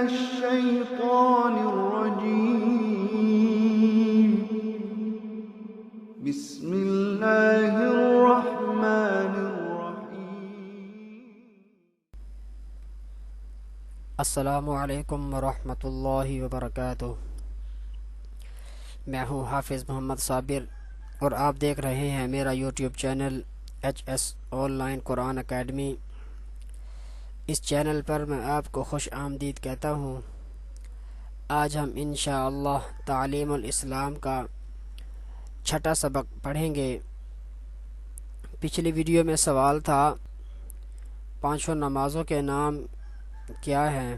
الشيطان الرجيم. بسم الله الرحمن الرحيم. السلام علیکم ورحمۃ اللہ وبرکاتہ۔ میں ہوں حافظ محمد صابر اور آپ دیکھ رہے ہیں میرا YouTube channel HS online Quran academy. اس چینل پر میں آپ کو خوش آمدید کہتا ہوں۔ آج ہم انشاءاللہ تعلیم الاسلام کا چھٹا سبق پڑھیں گے۔ پچھلی ویڈیو میں سوال تھا پانچوں نمازوں کے نام کیا ہیں،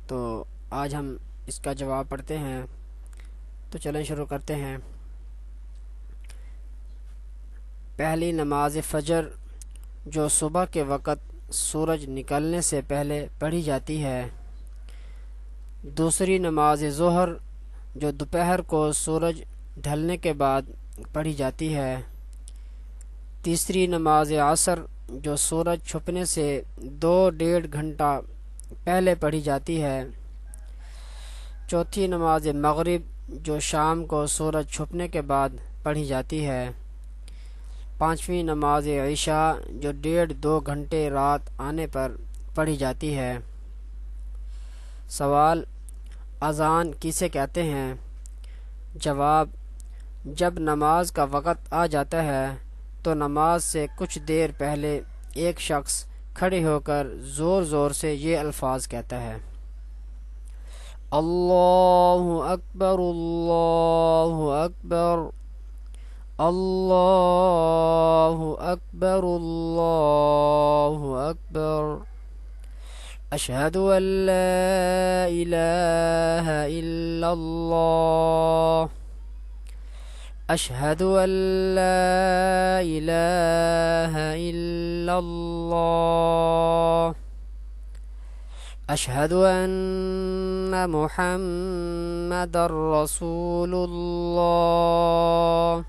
تو آج ہم اس کا جواب پڑھتے ہیں۔ تو چلیں شروع کرتے ہیں۔ پہلی نماز فجر جو صبح کے وقت سورج نکلنے سے پہلے پڑھی جاتی ہے۔ دوسری نماز ظہر جو دوپہر کو سورج ڈھلنے کے بعد پڑھی جاتی ہے۔ تیسری نماز عصر جو سورج چھپنے سے 2-1.5 گھنٹہ پہلے پڑھی جاتی ہے۔ چوتھی نماز مغرب جو شام کو سورج چھپنے کے بعد پڑھی جاتی ہے۔ پانچویں نماز عشاء جو 1.5-2 گھنٹے رات آنے پر پڑھی جاتی ہے۔ سوال: اذان کسے کہتے ہیں؟ جواب: جب نماز کا وقت آ جاتا ہے تو نماز سے کچھ دیر پہلے ایک شخص کھڑے ہو کر زور زور سے یہ الفاظ کہتا ہے: اللہ اکبر اللہ اکبر اللہ اکبر اللہ اکبر اشہد ان لا الہ الا اللہ اشہد ان لا الہ الا اللہ اشہد ان محمد رسول اللہ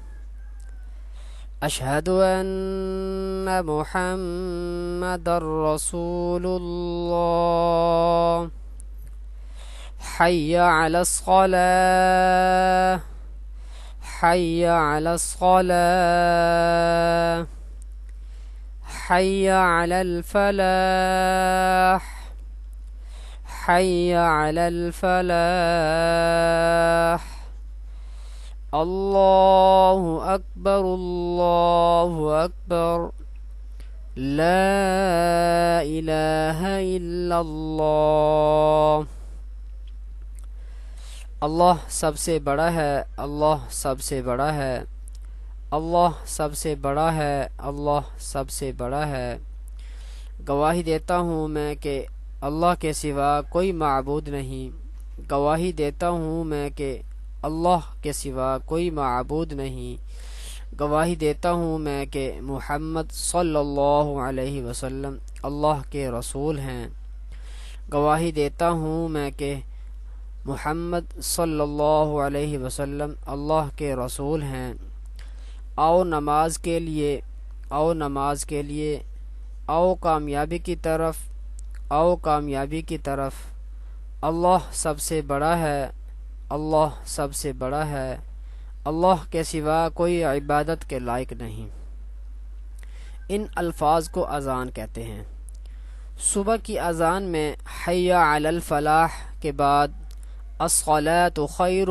اشہد ان محمد رسول اللہ حی علی الصلاة حی علی الصلاة حی علی الفلاح حی علی الفلاح اللہ اکبر اللہ اکبر لا الہ الا اللہ۔ اللہ سب سے بڑا ہے، اللہ سب سے بڑا ہے، اللہ سب سے بڑا ہے، اللہ سب سے بڑا ہے۔ گواہی دیتا ہوں میں کہ اللہ کے سوا کوئی معبود نہیں۔ گواہی دیتا ہوں میں کہ اللہ کے سوا کوئی معبود نہیں۔ گواہی دیتا ہوں میں کہ محمد صلی اللہ علیہ وسلم اللہ کے رسول ہیں۔ گواہی دیتا ہوں میں کہ محمد صلی اللہ علیہ وسلم اللہ کے رسول ہیں۔ آؤ نماز کے لیے، آؤ نماز کے لیے، آؤ کامیابی کی طرف، آؤ کامیابی کی طرف۔ اللہ سب سے بڑا ہے، اللہ سب سے بڑا ہے، اللہ کے سوا کوئی عبادت کے لائق نہیں۔ ان الفاظ کو اذان کہتے ہیں۔ صبح کی اذان میں حی علی الفلاح کے بعد الصلاۃ خیر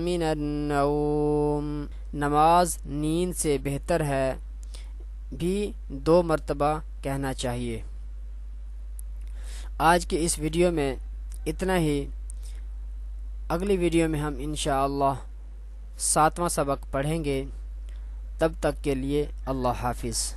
من النوم، نماز نیند سے بہتر ہے، بھی 2 مرتبہ کہنا چاہیے۔ آج کی اس ویڈیو میں اتنا ہی۔ اگلی ویڈیو میں ہم انشاءاللہ 7واں سبق پڑھیں گے۔ تب تک کے لیے اللہ حافظ۔